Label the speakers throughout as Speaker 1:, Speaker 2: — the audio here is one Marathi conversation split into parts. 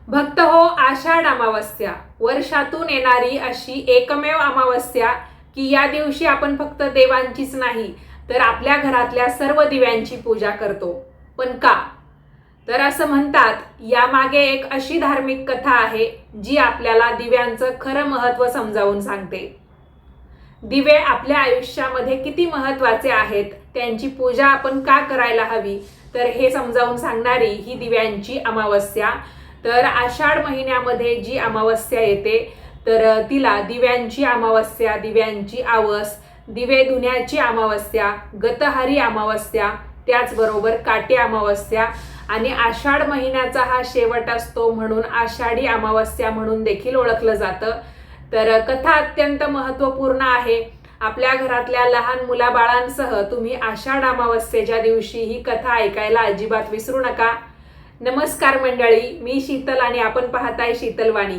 Speaker 1: भक्त हो, आषाढ अमावस्या वर्षातून येणारी अशी एकमेव अमावस्या की या दिवशी आपण फक्त देवांचीच नाही तर आपल्या घरातल्या सर्व दिव्यांची पूजा करतो. पण का? तर असं म्हणतात, यामागे एक अशी धार्मिक कथा आहे जी आपल्याला दिव्यांचं खरं महत्त्व समजावून सांगते. दिवे आपल्या आयुष्यामध्ये किती महत्त्वाचे आहेत, त्यांची पूजा आपण का करायला हवी, तर हे समजावून सांगणारी ही दिव्यांची अमावस्या. तर आषाढ महिन्यामध्ये जी अमावस्या येते तर तिला दिव्यांची अमावस्या, दिव्यांची आवस, दिवे धुण्याची अमावस्या, गतहारी अमावस्या, त्याचबरोबर काटी अमावस्या आणि आषाढ महिन्याचा हा शेवट असतो म्हणून आषाढी अमावस्या म्हणून देखील ओळखलं जातं. तर कथा अत्यंत महत्त्वपूर्ण आहे. आपल्या घरातल्या लहान मुलाबाळांसह तुम्ही आषाढ अमावस्येच्या दिवशी ही कथा ऐकायला अजिबात विसरू नका. नमस्कार मंडळी, मी शीतल आणि आपण पाहताय शीतलवाणी.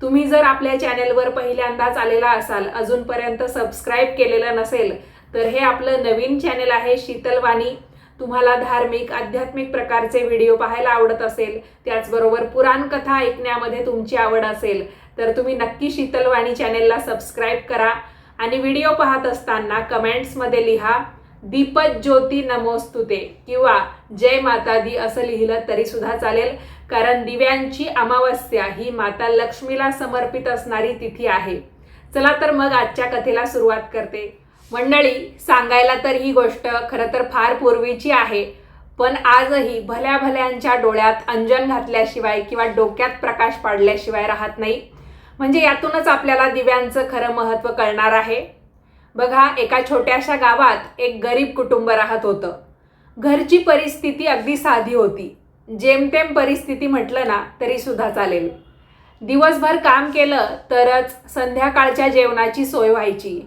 Speaker 1: तुम्ही जर आपल्या चॅनेलवर पहिल्यांदाच आलेला असाल, अजूनपर्यंत सबस्क्राईब केलेलं नसेल, तर हे आपलं नवीन चॅनेल आहे शीतलवाणी. तुम्हाला धार्मिक आध्यात्मिक प्रकारचे व्हिडिओ पाहायला आवडत असेल, त्याचबरोबर पुराण कथा ऐकण्यामध्ये तुमची आवड असेल, तर तुम्ही नक्की शीतलवाणी चॅनेलला सबस्क्राईब करा आणि व्हिडिओ पाहत असताना कमेंट्समध्ये लिहा दीपज्योती ज्योती नमोस्तुते किंवा जय माता दी असं लिहिलं तरी सुद्धा चालेल, कारण दिव्यांची अमावस्या ही माता लक्ष्मीला समर्पित असणारी तिथी आहे. चला तर मग आजच्या कथेला सुरुवात करते. मंडळी, सांगायला तर ही गोष्ट खरं तर फार पूर्वीची आहे, पण आजही भल्या भल्यांच्या डोळ्यात अंजन घातल्याशिवाय किंवा डोक्यात प्रकाश पाडल्याशिवाय राहत नाही. म्हणजे यातूनच आपल्याला दिव्यांचं खरं महत्त्व कळणार आहे. बघा, एका छोट्याशा गावात एक गरीब कुटुंब राहत होतं. घरची परिस्थिती अगदी साधी होती. जेमतेम परिस्थिती म्हटलं ना तरी सुद्धा चालेल. दिवसभर काम केलं तरच संध्याकाळच्या जेवणाची सोय व्हायची.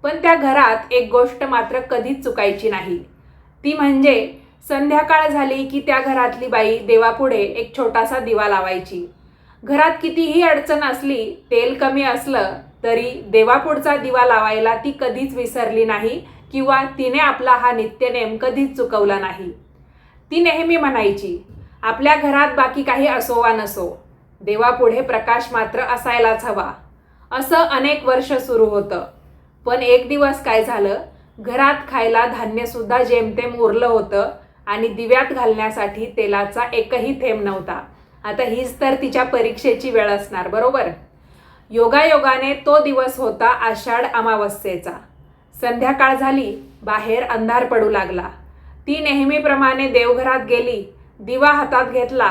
Speaker 1: पण त्या घरात एक गोष्ट मात्र कधीच चुकायची नाही. ती म्हणजे संध्याकाळ झाली की त्या घरातली बाई देवापुढे एक छोटासा दिवा लावायची. घरात कितीही अडचण असली, तेल कमी असलं तरी देवापुढचा दिवा लावायला ती कधीच विसरली नाही किंवा तिने आपला हा नित्यनेम कधीच चुकवला नाही. ती नेहमी म्हणायची, आपल्या घरात बाकी काही असो वा नसो, देवापुढे प्रकाश मात्र असायलाच हवा. असं अनेक वर्ष सुरू होतं. पण एक दिवस काय झालं, घरात खायला धान्यसुद्धा जेमतेम उरलं होतं आणि दिव्यात घालण्यासाठी तेलाचा एकही थेंब नव्हता. आता हीच तर तिच्या परीक्षेची वेळ असणार, बरोबर? योगायोगाने तो दिवस होता आषाढ अमावस्येचा. संध्याकाळ झाली, बाहेर अंधार पडू लागला. ती नेहमीप्रमाणे देवघरात गेली, दिवा हातात घेतला.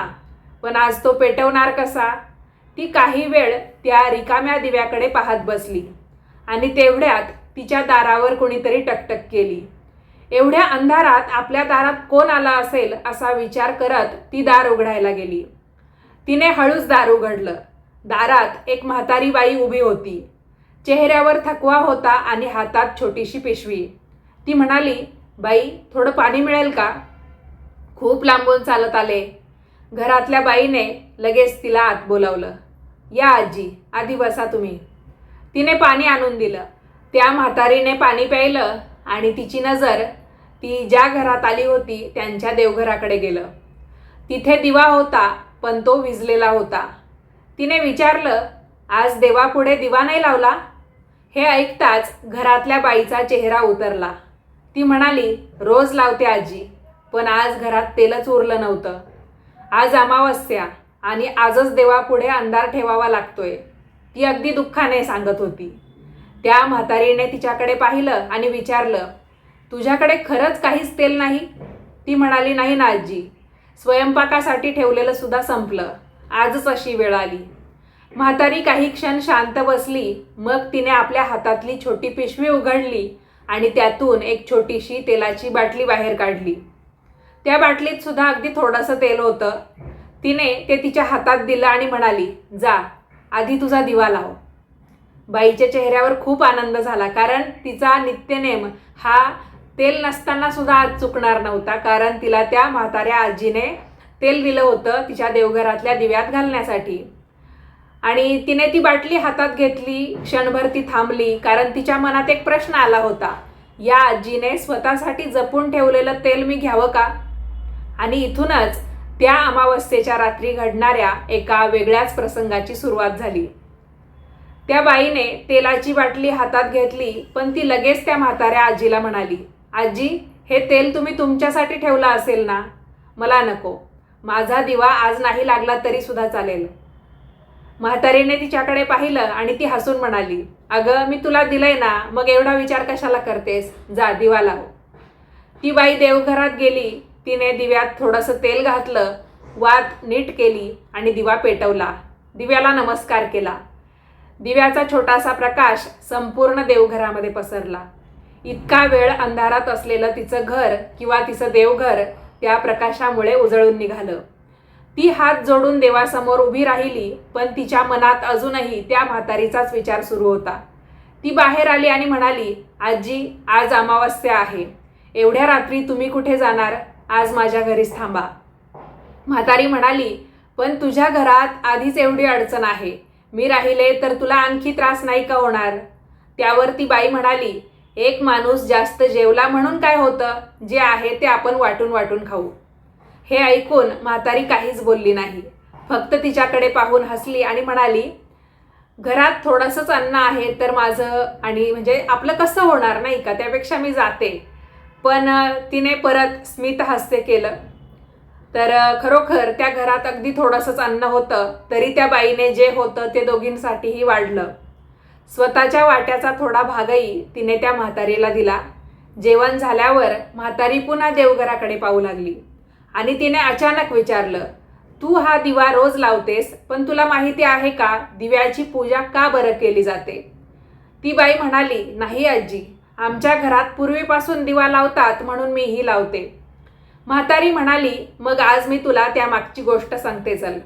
Speaker 1: पण आज तो पेटवणार कसा? ती काही वेळ त्या रिकाम्या दिव्याकडे पाहत बसली आणि तेवढ्यात तिच्या दारावर कोणीतरी टकटक केली. एवढ्या अंधारात आपल्या दारात कोण आला असेल असा विचार करत ती दार उघडायला गेली. तिने हळूच दार उघडलं. दारात एक म्हातारी बाई उभी होती. चेहऱ्यावर थकवा होता आणि हातात छोटीशी पिशवी. ती म्हणाली, बाई, थोडं पाणी मिळेल का? खूप लांबून चालत आले. घरातल्या बाईने लगेच तिला आत बोलावलं. या आजी, आधी बसा तुम्ही. तिने पाणी आणून दिलं. त्या म्हातारीने पाणी प्यायलं आणि तिची नजर ती ज्या घरात आली होती त्यांच्या देवघराकडे गेलं. तिथे दिवा होता, पण तो विझलेला होता. तिने विचारलं, आज देवापुढे दिवा नाही लावला? हे ऐकताच घरातल्या बाईचा चेहरा उतरला. ती म्हणाली, रोज लावते आजी, पण आज घरात तेलच उरलं नव्हतं. आज अमावस्या आणि आजच देवापुढे अंधार ठेवावा लागतोय, ती अगदी दुःखाने सांगत होती. त्या म्हातारीने तिच्याकडे पाहिलं आणि विचारलं, तुझ्याकडे खरंच काहीच तेल नाही? ती म्हणाली, नाही ना आजी, स्वयंपाकासाठी ठेवलेलं सुद्धा संपलं, आजच अशी वेळ आली. म्हातारी काही क्षण शांत बसली. मग तिने आपल्या हातातली छोटी पिशवी उघडली आणि त्यातून एक छोटीशी तेलाची बाटली बाहेर काढली. त्या बाटलीत सुद्धा अगदी थोडंसं तेल होतं. तिने ते तिच्या हातात दिलं आणि म्हणाली, जा, आधी तुझा दिवा लाव. बाईच्या चेहऱ्यावर खूप आनंद झाला, कारण तिचा नित्यनेम हा तेल नसताना सुद्धा आज चुकणार नव्हता, कारण तिला त्या म्हाताऱ्या आजीने तेल दिलं होतं तिच्या देवघरातल्या दिव्यात घालण्यासाठी. आणि तिने ती बाटली हातात घेतली. क्षणभर ती थांबली, कारण तिच्या मनात एक प्रश्न आला होता, या आजीने स्वतःसाठी जपून ठेवलेलं तेल मी घ्यावं का? आणि इथूनच त्या अमावस्येच्या रात्री घडणाऱ्या एका वेगळ्याच प्रसंगाची सुरुवात झाली. त्या बाईने तेलाची बाटली हातात घेतली, पण ती लगेच त्या म्हाताऱ्या आजीला म्हणाली, आजी, हे तेल तुम्ही तुमच्यासाठी ठेवलं असेल ना, मला नको. माझा दिवा आज नाही लागला तरी सुद्धा चालेल. म्हातारीने तिच्याकडे पाहिलं आणि ती हसून म्हणाली, अगं, मी तुला दिलंय ना, मग एवढा विचार कशाला करतेस, जा दिवा लाव. ती बाई देवघरात गेली. तिने दिव्यात थोडंसं तेल घातलं, वात नीट केली आणि दिवा पेटवला. दिव्याला नमस्कार केला. दिव्याचा छोटासा प्रकाश संपूर्ण देवघरामध्ये पसरला. इतका वेळ अंधारात असलेलं तिचं घर किंवा तिचं देवघर त्या प्रकाशामुळे उजळून निघालं. ती हात जोडून देवासमोर उभी राहिली, पण तिच्या मनात अजूनही त्या म्हातारीचाच विचार सुरू होता. ती बाहेर आली आणि म्हणाली, आजी, आज अमावस्या आहे. एवढ्या रात्री तुम्ही कुठे जाणार? आज माझ्या घरीच थांबा. म्हातारी म्हणाली, पण तुझ्या घरात आधीच एवढी अडचण आहे. मी राहिले तर तुला आणखी त्रास नाही का होणार? त्यावर ती बाई म्हणाली, एक माणूस जास्त जेवला म्हणून काय होतं? जे आहे ते आपण वाटून वाटून खाऊ. हे ऐकून म्हातारी काहीच बोलली नाही. फक्त तिच्याकडे पाहून हसली आणि म्हणाली, घरात थोडंसंच अन्न आहे तर माझं आणि म्हणजे आपलं कसं होणार नाही का, त्यापेक्षा मी जाते. पण तिने परत स्मित हास्य केलं. तर खरोखर त्या घरात अगदी थोडंसंच अन्न होतं, तरी त्या बाईने जे होतं ते दोघींसाठीही वाढलं. स्वतःच्या वाट्याचा थोडा भागही तिने त्या म्हातारीला दिला. जेवण झाल्यावर म्हातारी पुन्हा देवघराकडे पाहू लागली आणि तिने अचानक विचारलं, तू हा दिवा रोज लावतेस, पण तुला माहिती आहे का दिव्याची पूजा का बरं केली जाते? ती बाई म्हणाली, नाही आजी, आमच्या घरात पूर्वीपासून दिवा लावतात म्हणून मीही लावते. म्हातारी म्हणाली, मग आज मी तुला त्यामागची गोष्ट सांगते चल.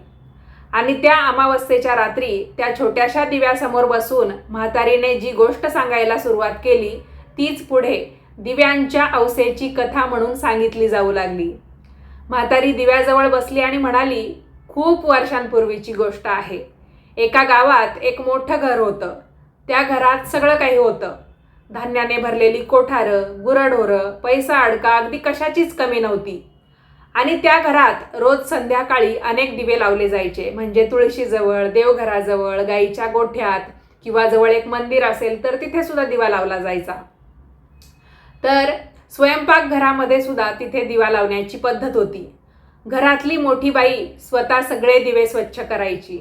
Speaker 1: आणि त्या अमावस्येच्या रात्री त्या छोट्याशा दिव्यासमोर बसून म्हातारीने जी गोष्ट सांगायला सुरुवात केली तीच पुढे दिव्यांच्या औसेची कथा म्हणून सांगितली जाऊ लागली. म्हातारी दिव्याजवळ बसली आणि म्हणाली, खूप वर्षांपूर्वीची गोष्ट आहे. एका गावात एक मोठं घर होतं. त्या घरात सगळं काही होतं. धान्याने भरलेली कोठारं, गुरंढोरं, पैसा अडका अगदी कशाचीच कमी नव्हती. आणि त्या घरात रोज संध्याकाळी अनेक दिवे लावले जायचे. म्हणजे तुळशीजवळ, देवघराजवळ, गाईच्या गोठ्यात किंवा जवळ एक मंदिर असेल तर तिथे सुद्धा दिवा लावला जायचा. तर स्वयंपाकघरामध्ये सुद्धा तिथे दिवा लावण्याची पद्धत होती. घरातली मोठी बाई स्वतः सगळे दिवे स्वच्छ करायची,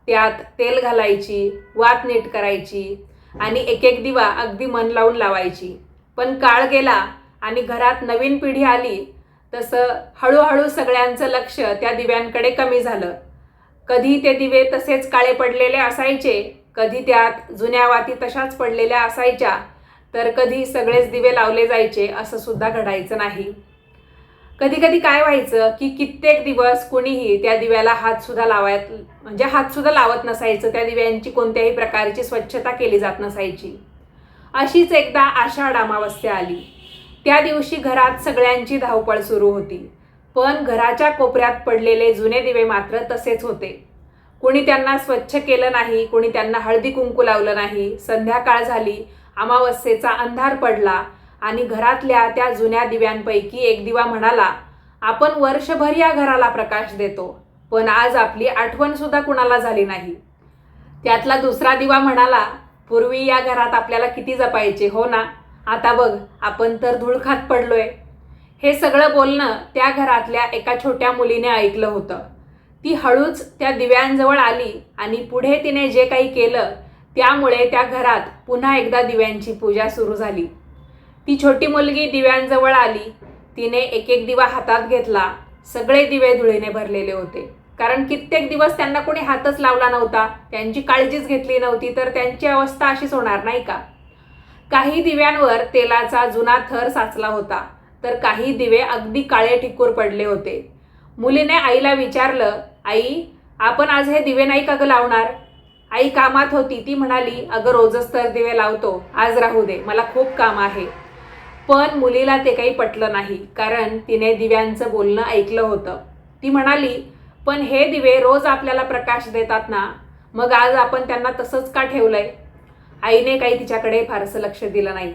Speaker 1: त्यात तेल घालायची, वात नीट करायची आणि एक एक दिवा अगदी मन लावून लावायची. पण काळ गेला आणि घरात नवीन पिढी आली तसं हळूहळू सगळ्यांचं लक्ष त्या दिव्यांकडे कमी झालं. कधी ते दिवे तसेच काळे पडलेले असायचे, कधी त्यात जुन्या वाती तशाच पडलेल्या असायच्या, तर कधी सगळेच दिवे लावले जायचे असं सुद्धा घडायचं नाही. कधी कधी काय व्हायचं की कित्येक दिवस कोणीही त्या दिव्याला हातसुद्धा लावत नसायचं. त्या दिव्यांची कोणत्याही प्रकारची स्वच्छता केली जात नसायची. अशीच एकदा आषाढ अमावस्या आली. त्या दिवशी घरात सगळ्यांची धावपळ सुरू होती. पण घराच्या कोपऱ्यात पडलेले जुने दिवे मात्र तसेच होते. कोणी त्यांना स्वच्छ केलं नाही, कोणी त्यांना हळदी कुंकू लावलं नाही. संध्याकाळ झाली, अमावस्येचा अंधार पडला आणि घरातल्या त्या जुन्या दिव्यांपैकी एक दिवा म्हणाला, आपण वर्षभर या घराला प्रकाश देतो, पण आज आपली आठवण सुद्धा कुणाला झाली नाही. त्यातला दुसरा दिवा म्हणाला, पूर्वी या घरात आपल्याला किती जपायचे हो ना, आता बघ आपण तर धूळ खात पडलोय. हे सगळं बोलणं त्या घरातल्या एका छोट्या मुलीने ऐकलं होतं. ती हळूच त्या दिव्यांजवळ आली आणि पुढे तिने जे काही केलं त्यामुळे त्या घरात पुन्हा एकदा दिव्यांची पूजा सुरू झाली. ती छोटी मुलगी दिव्यांजवळ आली. तिने एक एक दिवा हातात घेतला. सगळे दिवे धुळीने भरलेले होते, कारण कित्येक दिवस त्यांना कोणी हातच लावला नव्हता, त्यांची काळजीच घेतली नव्हती, तर त्यांची अवस्था अशीच होणार नाही का. काही दिव्यांवर तेलाचा जुना थर साचला होता, तर काही दिवे अगदी काळे ठिसूळ पडले होते. मुलीने आईला विचारलं, आई, आपण आज हे दिवे नाही का ग लावणार? आई कामात होती. ती म्हणाली, अगं रोजच तर दिवे लावतो, आज राहू दे, मला खूप काम आहे. पण मुलीला ते काही पटलं नाही, कारण तिने दिव्यांचं बोलणं ऐकलं होतं. ती म्हणाली, पण हे दिवे रोज आपल्याला प्रकाश देतात ना, मग आज आपण त्यांना तसंच का ठेवलंय? आईने काही तिच्याकडे फारसं लक्ष दिलं नाही.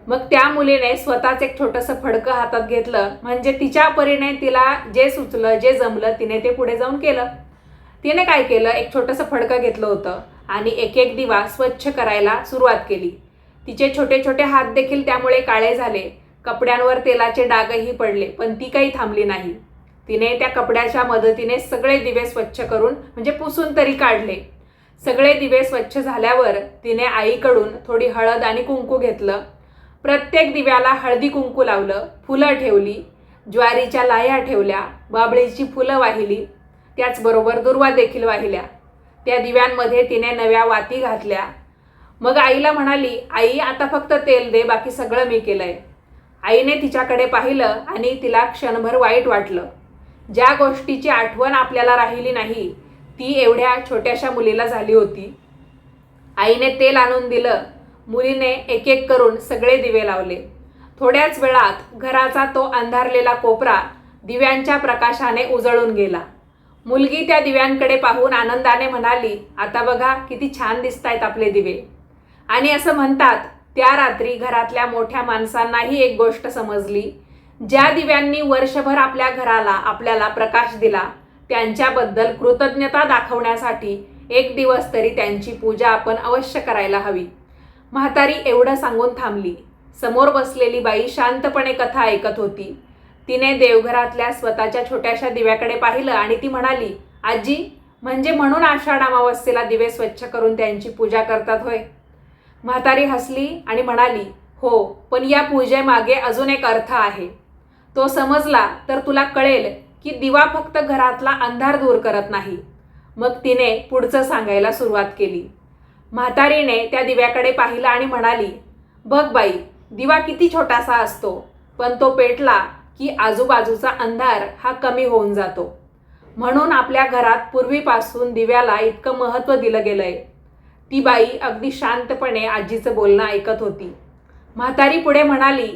Speaker 1: मग त्या मुलीने स्वतःच एक छोटंसं फडकं हातात घेतलं, म्हणजे तिच्या परीने तिला जे सुचलं, जे जमलं, तिने ते पुढे जाऊन केलं. तिने काय केलं, एक छोटंसं फडकं घेतलं होतं आणि एक एक दिवा स्वच्छ करायला सुरुवात केली. तिचे छोटे छोटे हात देखील त्यामुळे काळे झाले, कपड्यांवर तेलाचे डागही पडले, पण ती काही थांबली नाही. तिने त्या कपड्याच्या मदतीने सगळे दिवे स्वच्छ करून, म्हणजे पुसून तरी काढले. सगळे दिवे स्वच्छ झाल्यावर तिने आईकडून थोडी हळद आणि कुंकू घेतलं. प्रत्येक दिव्याला हळदी कुंकू लावलं, फुलं ठेवली, ज्वारीच्या लाह्या ठेवल्या, बाबळीची फुलं वाहिली, त्याचबरोबर दुर्वा देखील वाहिल्या. त्या दिव्यांमध्ये तिने नव्या वाती घातल्या. मग आईला म्हणाली, आई आता फक्त तेल दे, बाकी सगळं मी केलंय. आईने तिच्याकडे पाहिलं आणि तिला क्षणभर वाईट वाटलं. ज्या गोष्टीची आठवण आपल्याला राहिली नाही ती एवढ्या छोट्याशा मुलीला झाली होती. आईने तेल आणून दिलं. मुलीने एक एक करून सगळे दिवे लावले. थोड्याच वेळात घराचा तो अंधारलेला कोपरा दिव्यांच्या प्रकाशाने उजळून गेला. मुलगी त्या दिव्यांकडे पाहून आनंदाने म्हणाली, आता बघा किती छान दिसतायत आपले दिवे. आणि असं म्हणतात, त्या रात्री घरातल्या मोठ्या माणसांनाही एक गोष्ट समजली. ज्या दिव्यांनी वर्षभर आपल्या घराला, आपल्याला प्रकाश दिला, त्यांच्याबद्दल कृतज्ञता दाखवण्यासाठी एक दिवस तरी त्यांची पूजा आपण अवश्य करायला हवी. म्हातारी एवढं सांगून थांबली. समोर बसलेली बाई शांतपणे कथा ऐकत होती. तिने देवघरातल्या स्वतःच्या छोट्याशा दिव्याकडे पाहिलं आणि ती म्हणाली, आजी, म्हणजे म्हणून आषाढ अमावस्येला दिवे स्वच्छ करून त्यांची पूजा करतात होय? म्हातारी हसली आणि म्हणाली, हो, पण या पूजेमागे अजून एक अर्थ आहे. तो समजला तर तुला कळेल की दिवा फक्त घरातला अंधार दूर करत नाही. मग तिने पुढचं सांगायला सुरुवात केली. म्हातारीने त्या दिव्याकडे पाहिलं आणि म्हणाली, बघ बाई, दिवा किती छोटासा असतो, पण तो पेटला की आजूबाजूचा अंधार हा कमी होऊन जातो. म्हणून आपल्या घरात पूर्वीपासून दिव्याला इतकं महत्त्व दिलं गेलंय. ती बाई अगदी शांतपणे आजीचं बोलणं ऐकत होती. म्हातारी पुढे म्हणाली,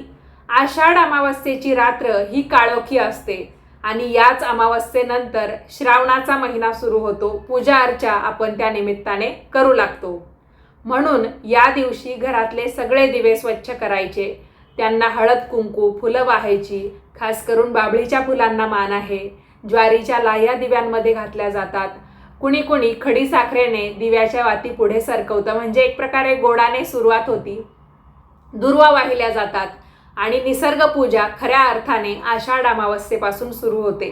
Speaker 1: आषाढ अमावस्येची रात्र ही काळोखी असते आणि याच अमावस्येनंतर श्रावणाचा महिना सुरू होतो. पूजा अर्चा आपण त्या निमित्ताने करू लागतो. म्हणून या दिवशी घरातले सगळे दिवे स्वच्छ करायचे, त्यांना हळद कुंकू, फुलं वाहायची. खास करून बाबळीच्या फुलांना मान आहे. ज्वारीच्या लाह्या दिव्यांमध्ये घातल्या जातात. कुणी कुणी खडी साखरेने दिव्याच्या वाती पुढे सरकवतं, म्हणजे एक प्रकारे गोडाने सुरुवात होती. दुर्वा वाहिल्या जातात आणि निसर्ग पूजा खऱ्या अर्थाने आषाढ अमावस्येपासून सुरू होते.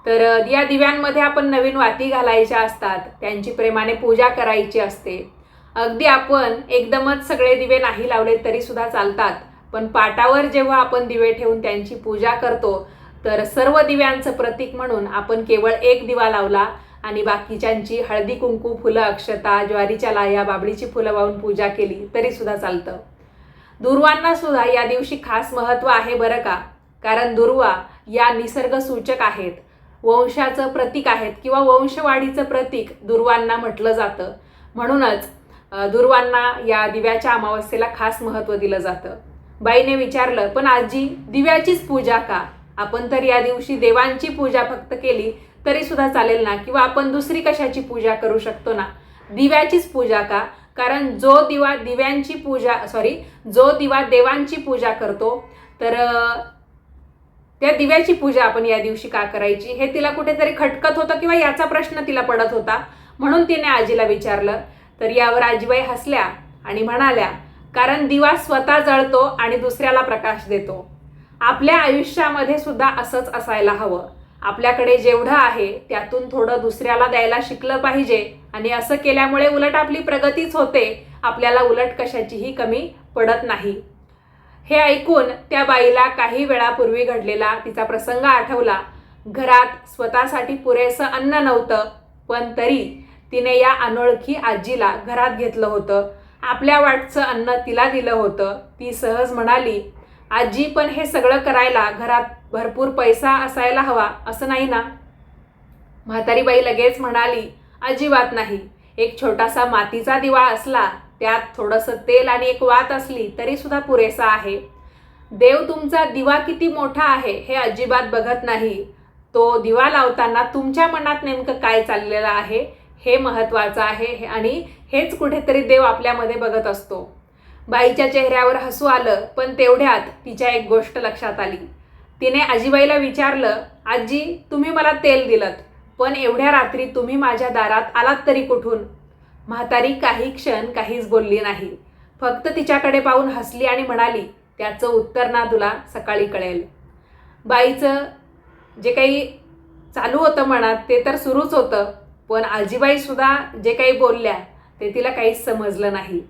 Speaker 1: तर या दिव्यांमध्ये आपण नवीन वाती घालायच्या असतात, त्यांची प्रेमाने पूजा करायची असते. अगदी आपण एकदमच सगळे दिवे नाही लावले तरी सुद्धा चालतात, पण पाटावर जेव्हा आपण दिवे ठेवून त्यांची पूजा करतो तर सर्व दिव्यांचं प्रतीक म्हणून आपण केवळ एक दिवा लावला आणि बाकीच्यांची हळदी कुंकू, फुलं, अक्षता, ज्वारीच्या लाह्या, बाबळीची फुलं वाहून पूजा केली तरी सुद्धा चालतं. दुर्वांना सुद्धा या दिवशी खास महत्त्व आहे बरं का, कारण दुर्वा या निसर्ग सूचक आहेत, वंशाचं प्रतीक आहेत किंवा वंशवाढीचं प्रतीक दुर्वांना म्हटलं जातं. म्हणूनच दुर्वांना या दिव्याच्या अमावस्येला खास महत्त्व दिलं जातं. बाईने विचारलं, पण आजी, दिव्याचीच पूजा का? आपण तर या दिवशी देवांची पूजा फक्त केली तरी सुद्धा चालेल ना, किंवा आपण दुसरी कशाची पूजा करू शकतो ना, दिव्याचीच पूजा का? कारण जो दिवा देवांची पूजा करतो तर त्या दिव्याची पूजा आपण या दिवशी का करायची, हे तिला कुठेतरी खटकत होतं किंवा याचा प्रश्न तिला पडत होता. म्हणून तिने आजीला विचारलं. तर यावर आजीबाई हसल्या आणि म्हणाल्या, कारण दिवा स्वतः जळतो आणि दुसऱ्याला प्रकाश देतो. आपल्या आयुष्यामध्ये सुद्धा असंच असायला हवं. आपल्याकडे जेवढं आहे त्यातून थोडं दुसऱ्याला द्यायला शिकलं पाहिजे आणि असं केल्यामुळे उलट आपली प्रगतीच होते, आपल्याला उलट कशाचीही कमी पडत नाही. हे ऐकून त्या बाईला काही वेळापूर्वी घडलेला तिचा प्रसंग आठवला. घरात स्वतःसाठी पुरेसं अन्न नव्हतं, पण तरी तिने या अनोळखी आजीला घरात घेतलं होतं. आपल्या वाटचं अन्न तिला दिलं होतं. ती सहज म्हणाली, आजी, पण हे सगळं करायला घरात भरपूर पैसा असायला हवा, असं नाही ना? म्हातारी बाई लगेच म्हणाली, अजिबात नाही. एक छोटासा मातीचा दिवा असला, त्यात थोडंसं तेल आणि एक वात असली तरी सुद्धा पुरेसा आहे. देव तुमचा दिवा किती मोठा आहे हे अजिबात बघत नाही. तो दिवा लावताना तुमच्या मनात नेमकं काय चाललेलं आहे हे महत्त्वाचं आहे आणि हेच कुठेतरी देव आपल्यामध्ये बघत असतो. बाईच्या चेहऱ्यावर हसू आलं, पण तेवढ्यात तिच्या एक गोष्ट लक्षात आली. तिने आजीबाईला विचारलं, आजी तुम्ही मला तेल दिलत, पण एवढ्या रात्री तुम्ही माझ्या दारात आलात तरी कुठून? म्हातारी काही क्षण काहीच बोलली नाही, फक्त तिच्याकडे पाहून हसली आणि म्हणाली, त्याचं उत्तर ना तुला सकाळी कळेल. बाईचं जे काही चालू होतं मनात ते तर सुरूच होतं, पण आजीबाई सुद्धा जे काही बोलल्या ते तिला काहीच समजलं नाही.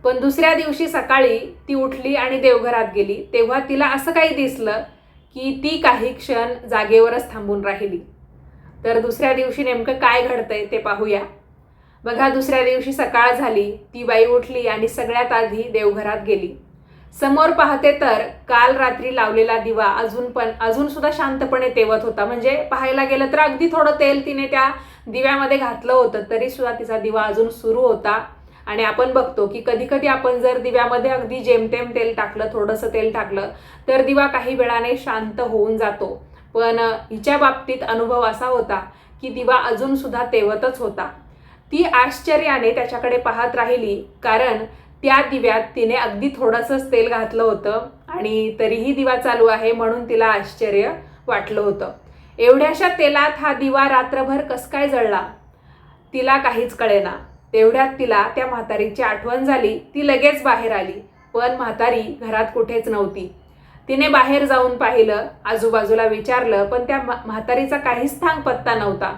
Speaker 1: पण दुसऱ्या दिवशी सकाळी ती उठली आणि देवघरात गेली, तेव्हा तिला असं काही दिसलं की ती काही क्षण जागेवरच थांबून राहिली. तर दुसऱ्या दिवशी नेमकं काय घडतंय ते पाहूया. बघा, दुसऱ्या दिवशी सकाळ झाली, ती बाई उठली आणि सगळ्यात आधी देवघरात गेली. समोर पाहते तर काल रात्री लावलेला दिवा अजून सुद्धा शांतपणे तेवत होता. म्हणजे पाहायला गेलं तर अगदी थोडं तेल तिने त्या दिव्यामध्ये घातलं होतं, तरी सुद्धा तिचा दिवा अजून सुरू होता. आणि आपण बघतो की कधी कधी आपण जर दिव्यामध्ये अगदी जेमतेम तेल टाकलं, थोडंसं तेल टाकलं, तर दिवा काही वेळाने शांत होऊन जातो. पण हिच्या बाबतीत अनुभव असा होता की दिवा अजून सुद्धा तेवतच होता. ती आश्चर्याने त्याच्याकडे पाहत राहिली, कारण त्या दिव्यात तिने अगदी थोडंसंच तेल घातलं होतं आणि तरीही दिवा चालू आहे, म्हणून तिला आश्चर्य वाटलं होतं. एवढ्याशा तेलात हा दिवा रात्रभर कस काय जळला तिला काहीच कळेना. तेवढ्यात तिला त्या म्हातारीची आठवण झाली. ती लगेच बाहेर आली, पण म्हातारी घरात कुठेच नव्हती. तिने बाहेर जाऊन पाहिलं, आजूबाजूला विचारलं, पण त्या म्हातारीचा काहीच थांग पत्ता नव्हता.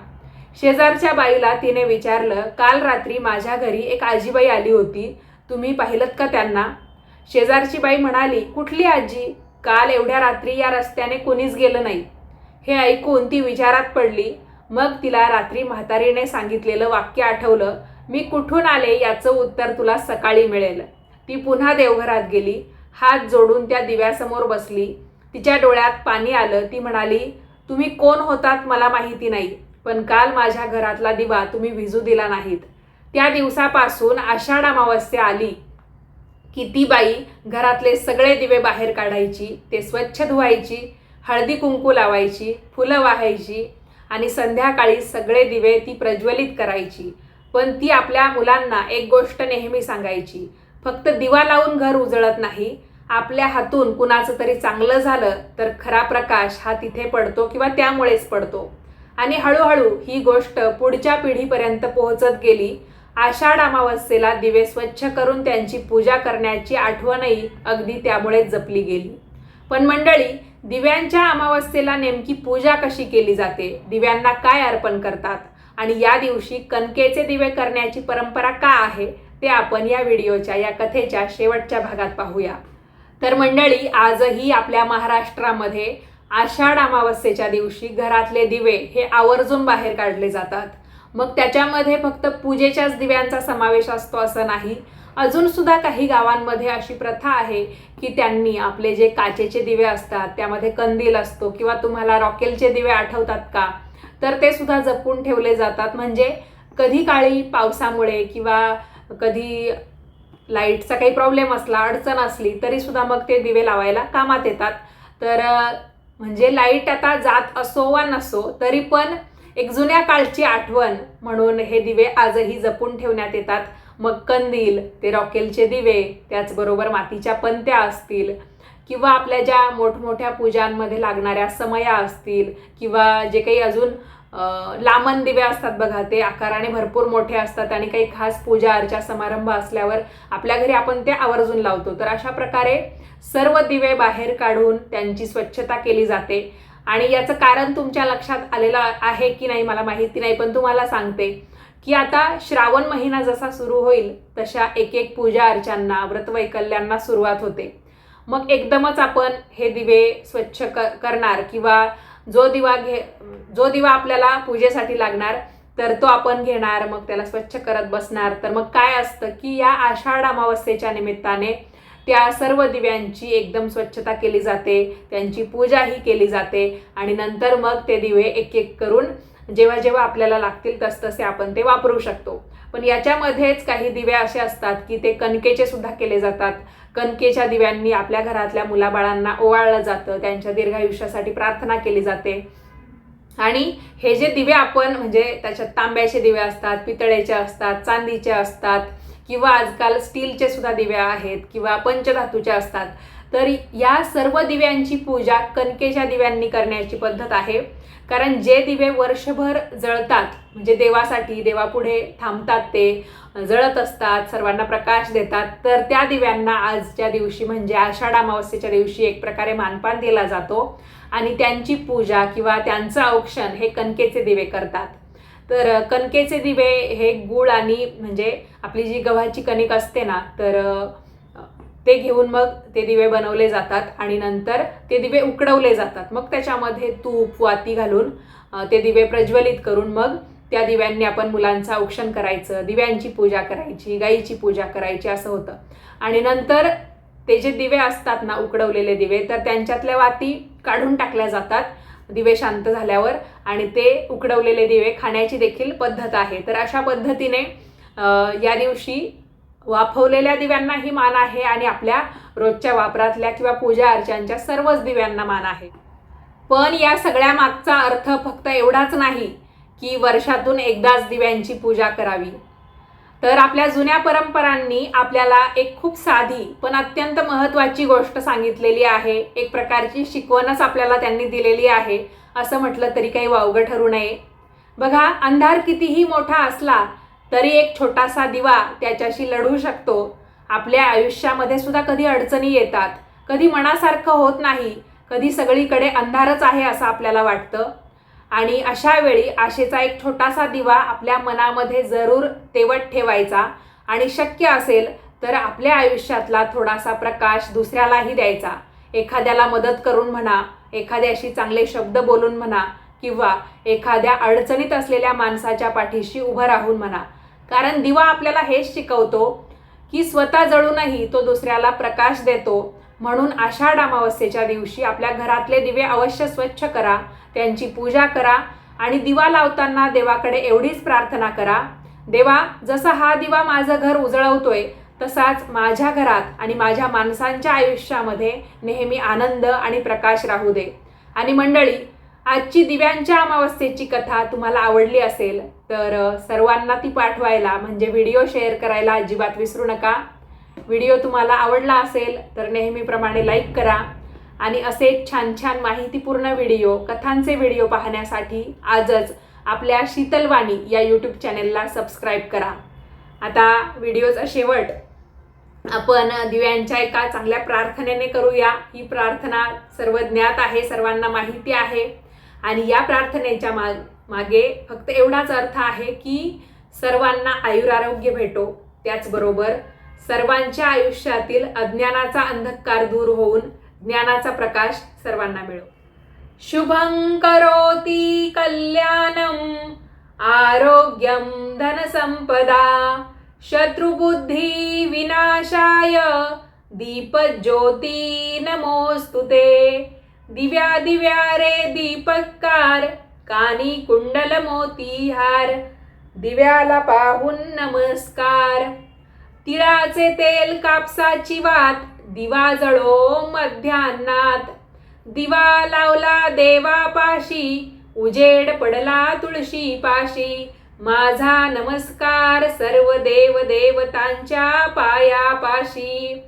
Speaker 1: शेजारच्या बाईला तिने विचारलं, काल रात्री माझ्या घरी एक आजीबाई आली होती, तुम्ही पाहिलत का त्यांना? शेजारची बाई म्हणाली, कुठली आजी? काल एवढ्या रात्री या रस्त्याने कोणीच गेलं नाही. हे ऐकून ती विचारात पडली. मग तिला रात्री म्हातारीने सांगितलेलं वाक्य आठवलं, मी कुठून आले याचं उत्तर तुला सकाळी मिळेल. ती पुन्हा देवघरात गेली, हात जोडून त्या दिव्यासमोर बसली. तिच्या डोळ्यात पाणी आलं. ती म्हणाली, तुम्ही कोण होतात मला माहिती नाही, पण काल माझ्या घरातला दिवा तुम्ही विझू दिला नाहीत. त्या दिवसापासून आषाढ अमावस्या आली की ती बाई घरातले सगळे दिवे बाहेर काढायची, ते स्वच्छ धुवायची, हळदी कुंकू लावायची, फुलं वाहायची आणि संध्याकाळी सगळे दिवे ती प्रज्वलित करायची. पण ती आपल्या मुलांना एक गोष्ट नेहमी सांगायची, फक्त दिवा लावून घर उजळत नाही, आपल्या हातून कुणाचं तरी चांगलं झालं तर खरा प्रकाश हा तिथे पडतो किंवा त्यामुळेच पडतो. आणि हळूहळू ही गोष्ट पुढच्या पिढीपर्यंत पोहोचत गेली. आषाढ अमावस्येला दिवे स्वच्छ करून त्यांची पूजा करण्याची आठवणही अगदी त्यामुळेच जपली गेली. पण मंडळी, दिव्यांच्या अमावस्येला नेमकी पूजा कशी केली जाते, दिव्यांना काय अर्पण करतात आणि या दिवशी कणकेचे दिवे करण्याची परंपरा का आहे, ते आपण या व्हिडिओच्या, या कथेच्या शेवटच्या भागात पाहूया. तर मंडळी, आजही आपल्या महाराष्ट्रामध्ये आषाढ अमावस्येच्या दिवशी घरातले दिवे हे आवर्जून बाहेर काढले जातात. मग त्याच्यामध्ये फक्त पूजेच्याच दिव्यांचा समावेश असतो असं नाही. अजून सुद्धा काही गावांमध्ये अशी प्रथा आहे की त्यांनी आपले जे काचेचे दिवे असतात त्यामध्ये कंदील असतो, किंवा तुम्हाला रॉकेलचे दिवे आठवतात का, तर ते सुद्धा जपून ठेवले जातात. म्हणजे कधी काळी पावसामुळे किंवा कधी लाईटचा काही प्रॉब्लेम असला, अडचण असली, तरी सुद्धा मग ते दिवे लावायला कामात येतात. तर म्हणजे लाईट आता जात असो वा नसो, तरी पण एक जुन्या काळची आठवण म्हणून हे दिवे आजही जपून ठेवण्यात येतात. मग कंदील, ते रॉकेलचे दिवे, त्याचबरोबर मातीच्या पंत्या असतील, किंवा आपल्या ज्या मोठमोठ्या पूजांमध्ये लागणाऱ्या समया असतील, किंवा जे काही अजून लामण दिवे असतात बघा, ते आकाराने भरपूर मोठे असतात आणि काही खास पूजा अर्चा समारंभ असल्यावर आपल्या घरी आपण ते आवर्जून लावतो. तर अशा प्रकारे सर्व दिवे बाहेर काढून त्यांची स्वच्छता केली जाते. आणि याचं कारण तुमच्या लक्षात आलेलं आहे की नाही मला माहिती नाही, पण तुम्हाला सांगते की आता श्रावण महिना जसा सुरू होईल तशा एक एक पूजा अर्चांना, व्रतवैकल्यांना सुरुवात होते. मग एकदमच आपण हे दिवे स्वच्छ करणार, किंवा जो दिवा आपल्याला पूजेसाठी लागणार तर तो आपण घेणार, मग त्याला स्वच्छ करत बसणार. तर मग काय असतं की या आषाढ अमावस्येच्या निमित्ताने त्या सर्व दिव्यांची एकदम स्वच्छता केली जाते, त्यांची पूजाही केली जाते आणि नंतर मग ते दिवे एक एक करून जेव्हा जेव्हा आपल्याला लागतील तसतसे आपण ते वापरू शकतो. पण याच्यामध्येच काही दिवे असे असतात की ते कणकेचे सुद्धा केले जातात. कणकेच्या दिव्यांनी आपल्या घरातल्या मुलाबाळांना ओवाळलं जातं, त्यांच्या दीर्घायुष्यासाठी प्रार्थना केली जाते. आणि हे जे दिवे आपण म्हणजे त्याच्यात तांब्याचे दिवे असतात, पितळेचे असतात, चांदीचे असतात, किंवा आजकाल स्टीलचे सुद्धा दिवे आहेत किंवा पंचधातूचे असतात. तर या सर्व दिव्यांची पूजा कणकेच्या दिव्यांनी करण्याची पद्धत आहे. कारण जे दिवे वर्षभर जळतात, म्हणजे देवासाठी, देवापुढे थांबतात, ते जळत असतात, सर्वांना प्रकाश देतात, तर त्या दिव्यांना आजच्या दिवशी म्हणजे आषाढ अमावस्येच्या दिवशी एक प्रकारे मानपान दिला जातो आणि त्यांची पूजा किंवा त्यांचं औक्षण हे कणकेचे दिवे करतात. तर कणकेचे दिवे हे गूळ आणि म्हणजे आपली जी गव्हाची कणिक असते ना, तर ते घेऊन मग ते दिवे बनवले जातात आणि नंतर ते दिवे उकडवले जातात. मग त्याच्यामध्ये तूप वाती घालून ते दिवे प्रज्वलित करून मग त्या दिव्यांनी आपण मुलांचं औक्षण करायचं, दिव्यांची पूजा करायची, गाईची पूजा करायची असं होतं. आणि नंतर ते जे दिवे असतात ना, उकडवलेले दिवे, तर त्यांच्यातल्या वाती काढून टाकल्या जातात दिवे शांत झाल्यावर आणि ते उकडवलेले दिवे खाण्याची देखील पद्धत आहे. तर अशा पद्धतीने या दिवशी वाफवलेल्या दिव्यांनाही मान आहे आणि आपल्या रोजच्या वापरातल्या किंवा पूजा अर्चांच्या सर्वच दिव्यांना मान आहे. पण या सगळ्या मागचा अर्थ फक्त एवढाच नाही की वर्षातून एकदाच दिव्यांची पूजा करावी. तर आपल्या जुन्या परंपरांनी आपल्याला एक खूप साधी पण अत्यंत महत्त्वाची गोष्ट सांगितलेली आहे. एक प्रकारची शिकवणच आपल्याला त्यांनी दिलेली आहे असं म्हटलं तरी काही वावगं ठरू नये. बघा, अंधार कितीही मोठा असला तरी एक छोटासा दिवा त्याच्याशी लढू शकतो. आपल्या आयुष्यामध्ये सुद्धा कधी अडचणी येतात, कधी मनासारखं होत नाही, कधी सगळीकडे अंधारच आहे असं आपल्याला वाटतं आणि अशा वेळी आशेचा एक छोटासा दिवा आपल्या मनामध्ये जरूर तेवत ठेवायचा आणि शक्य असेल तर आपल्या आयुष्यातला थोडासा प्रकाश दुसऱ्यालाही द्यायचा. एखाद्याला मदत करून म्हणा, एखाद्याशी चांगले शब्द बोलून म्हणा किंवा एखाद्या अडचणीत असलेल्या माणसाच्या पाठीशी उभं राहून म्हणा. कारण दिवा आपल्याला हेच शिकवतो की स्वतः जळूनही तो दुसऱ्याला प्रकाश देतो. म्हणून आषाढ अमावस्येच्या दिवशी आपल्या घरातले दिवे अवश्य स्वच्छ करा, त्यांची पूजा करा आणि दिवा लावताना देवाकडे एवढीच प्रार्थना करा, देवा, जसा हा दिवा माझं घर उजळवतोय तसाच माझ्या घरात आणि माझ्या माणसांच्या आयुष्यामध्ये नेहमी आनंद आणि प्रकाश राहू दे. आणि मंडळी, आजची दिव्यांच्या अमावस्येची कथा तुम्हाला आवडली असेल तर सर्वांना ती पाठवायला म्हणजे व्हिडिओ शेअर करायला अजिबात विसरू नका. व्हिडिओ तुम्हाला आवडला असेल तर नेहमीप्रमाणे लाईक करा आणि असे छान छान माहितीपूर्ण व्हिडिओ, कथांचे व्हिडिओ पाहण्यासाठी आजच आपल्या शीतलवाणी या यूट्यूब चॅनेलला सबस्क्राईब करा. आता व्हिडिओचा शेवट आपण दिव्यांच्या एका चांगल्या प्रार्थनेने करूया. ही प्रार्थना सर्व ज्ञात आहे, सर्वांना माहिती आहे आणि या प्रार्थनेच्या मागे फक्त एवढाच अर्थ आहे की सर्वांना आयुरारोग्य भेटो, त्याचबरोबर सर्वांच्या आयुष्यातील अज्ञानाचा अंधकार दूर होऊन ज्ञानाचा प्रकाश सर्वांना मिळो. शुभं करोति कल्याणं आरोग्यं धनसंपदा शत्रुबुद्धी विनाशाय दीपज्योती नमोस्तुते. दिव्या दिव्या रे दीपकार कानी कुंडल मोतीहार दिव्याला पाहून नमस्कार. तिळाचे तेल कापसाची वात दिवा जळो मध्यान्नात. दिवा लावला देवापाशी उजेड पडला तुळशी पाशी. माझा नमस्कार सर्व देव देवतांच्या पायापाशी.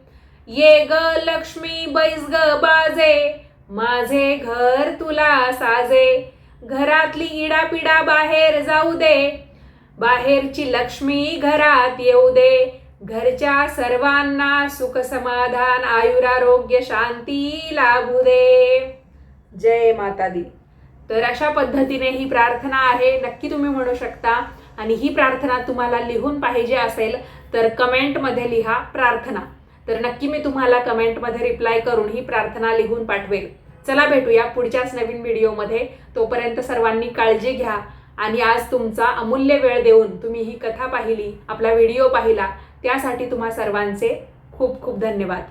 Speaker 1: ये ग लक्ष्मी बैस ग बाजे माझे घर तुला साजे. घरातली इडापिडा बाहेर जाऊ दे, बाहेरची लक्ष्मी घरात येऊ दे. घरच्या सर्वांना सुख समाधान आयुरारोग्य शांती लाभू दे. जय माता दी. तर अशा पद्धतीने ही प्रार्थना आहे, नक्की तुम्ही म्हणू शकता. आणि ही प्रार्थना तुम्हाला लिहून पाहिजे असेल तर कमेंटमध्ये लिहा प्रार्थना, तर नक्की मी तुम्हाला कमेंटमध्ये रिप्लाय करून ही प्रार्थना लिहून पाठवेल. चला भेटूया पुढच्याच नवीन व्हिडिओमध्ये. तोपर्यंत सर्वांनी काळजी घ्या आणि आज तुमचा अमूल्य वेळ देऊन तुम्ही ही कथा पाहिली, आपला व्हिडिओ पाहिला, त्यासाठी तुम्हा सर्वांचे खूप खूप धन्यवाद.